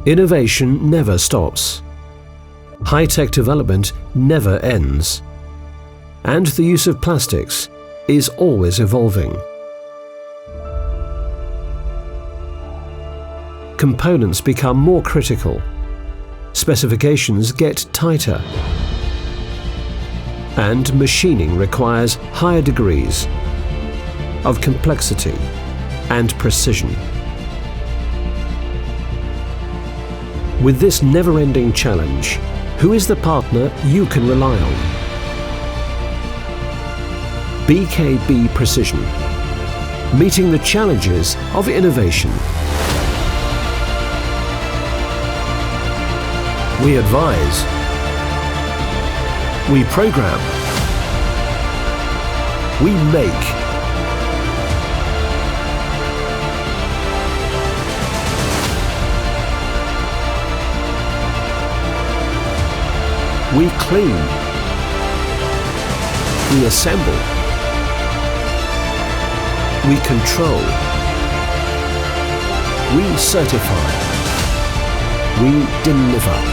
Innovation never stops. High-tech development never ends. And the use of plastics is always evolving. Components become more critical. Specifications get tighter. And machining requires higher degrees of complexity and precision. With this never-ending challenge, who is the partner you can rely on? BKB Precision, meeting the challenges of innovation. We advise. We program. We make. We clean. We assemble. We control. We certify. We deliver.